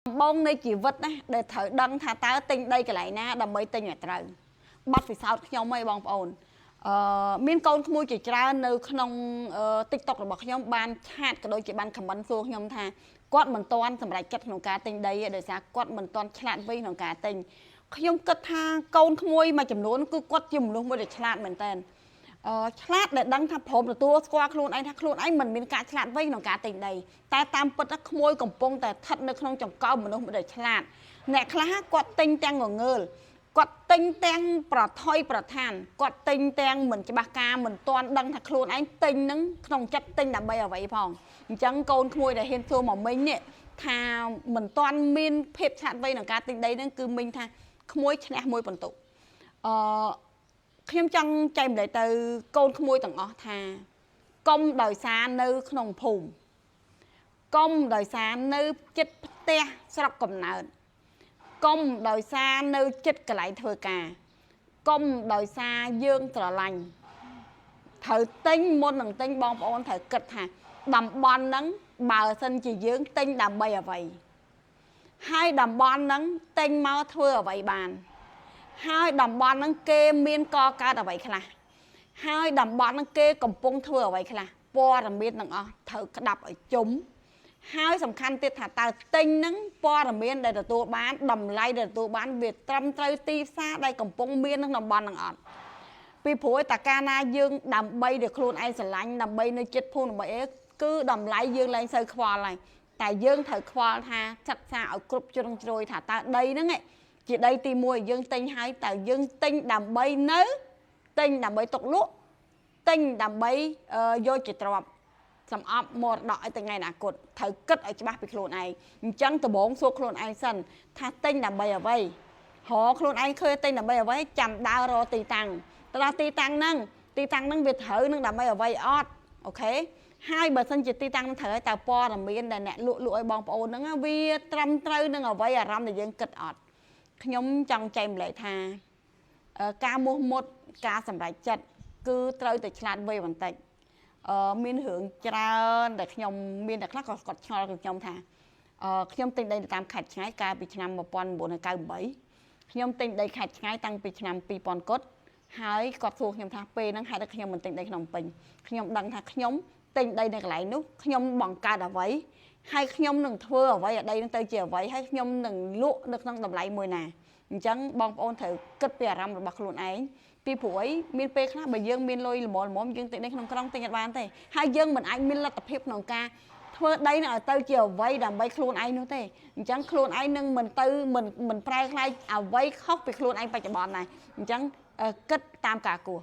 bông này chỉ vật này để thở đăng thả tá tinh đây cái lại na đầm mấy tinh ở trời bắt vì sao nhau mấy bông ổn miên con mua chỉ ra nơi không tiktok là bọc nhóm ban chat cái đôi chị ban comment xuống nhóm tha quát mình toan sầm lại chất nông cá tinh đây để sao quát mình toan chặn với nông cá tinh nhóm cất tha con mua mà chấm nón cứ quát chấm luôn mới để chặn mình tên chặn để đăng tháp hộp là tua qua luôn anh mình miên cá chặn với nông cá tinh đây ta tam bật các mua cầm pôngแต่thật nơi không trồng cao mình không để chặn nè khá quát tinh tăng ngồi ngơ quạt tinh tăngประថយប្រឋានគាត់ទិញទាំងមិនច្បាស់ការមិនទាន់ដឹងថាខ្លួនឯងទិញហ្នឹងក្នុងចិត្តទិញដើម្បីអ្វីផងអញ្ចឹងកូនក្មួយដែលហ៊ានសួរមកមិញនេះថាមិនទាន់មានភាពឆាត់វៃក្នុងការទិញដីហ្នឹងគឺមិញថាក្មួយឈ្នះមួយបន្ទុកខ្ញុំចង់ចែកម្លែកទៅកូនក្មួយទាំងអស់ថាកុំដោយសារនៅក្នុងភូមិកុំដោយសារនៅចិត្តផ្ទះស្រុកកំណើតកុំដោយសារនៅចិត្តកន្លែងធ្វើការកុំដោយសារយើងស្រឡាញ់ត្រូវទិញមុននឹងទិញបងប្អូនត្រូវគិតថាតំបន់ហ្នឹងបើសិនជាយើងទិញដើម្បីអ្វីហើយតំបន់ហ្នឹងទិញមកធ្វើអ្វីបានហើយតំបន់ហ្នឹងគេមានកកើតអ្វីខ្លះហើយតំបន់ហ្នឹងគេកំពុងធ្វើអ្វីខ្លះព័ត៌មានទាំងអស់ត្រូវក្តាប់ឲ្យជុំហើយសំខាន់ទៀតថាតើទិញហ្នឹងព័ត៌មានដែលទទួលបានតម្លៃដែលទទួលបានវាត្រឹមត្រូវទីផ្សារដែលកំពុងមានក្នុងតំបន់ហ្នឹងអត់ពីព្រោះតែកាលណាយើងដើម្បីដែលខ្លួនឯងស្រឡាញ់ដើម្បីនៅចិត្តភូមិដើម្បីអីគឺតម្លៃយើងឡើងសូវខ្វល់ហើយតែយើងត្រូវខ្វល់ថាសិក្សាឲ្យគ្រប់ជ្រុងជ្រោយថាតើដីហ្នឹងជាដីទី1យើងទិញហើយតើយើងទិញដើម្បីនៅទិញដើម្បីទុកលក់ទិញដើម្បីយកជាទ្រព្យសំអប់មរតកឲ្យថ្ងៃអនាគតត្រូវគិតឲ្យច្បាស់ពីខ្លួនឯងអញ្ចឹងដំបូងសួរខ្លួនឯងសិនថាទិញដើម្បីអ្វីរកខ្លួនឯងឃើញទិញដើម្បីអ្វីចាំដើររកទីតាំងទៅដល់ទីតាំងហ្នឹងវាត្រូវនឹងដើម្បីអ្វីអត់អូខេហើយបើសិនជាទីតាំងនឹងត្រូវឲ្យតើព័ត៌មានដែលអ្នកលក់ឲ្យបងប្អូនហ្នឹងវាត្រឹមត្រូវនឹងអ្វីអារម្មណ៍ដែលយើងគិតអត់ខ្ញុំចង់ចែកម្លែកថាការមោះមុតការសម្រេចចិត្តគឺត្រូវតែឆ្លាតវៃបន្តិចមានរឿងច្រើនដែលខ្ញុំមានតែខ្លះក៏គាត់ឆ្ងល់ខ្ញុំថាខ្ញុំទិញដីតាមខេត្តឆ្ងាយកាលពីឆ្នាំ1998ខ្ញុំទិញដីខេត្តឆ្ងាយតាំងពីឆ្នាំ2000គត់ហើយគាត់សួរខ្ញុំថាពេលហ្នឹងហេតុតែខ្ញុំមិនទិញដីក្នុងពេញខ្ញុំដឹងថាខ្ញុំទិញដីនៅកន្លែងនោះខ្ញុំបង្កើតអ្វីហើយខ្ញុំនឹងធ្វើអ្វីឲ្យដីហ្នឹងទៅជាអ្វីហើយខ្ញុំនឹងលក់នៅក្នុងតម្លៃមួយណាអញ្ចឹងបងប្អូនត្រូវគិតពីអារម្មណ៍របស់ខ្លួនឯងពីព្រោះអីមានពេលខ្លះបើយើងមានលុយល្មមយើងទិញដីក្នុងក្រុងទិញអត់បានទេហើយយើងមិនអាចមានលទ្ធភាពក្នុងការធ្វើដីនឹងឲ្យទៅជាអ្វីដើម្បីខ្លួនឯងនោះទេអញ្ចឹងខ្លួនឯងនឹងមិនប្រែខ្លាយអ្វីខុសពីខ្លួនឯងបច្ចុប្បន្នដែរអញ្ចឹងគិតតាមការគួរ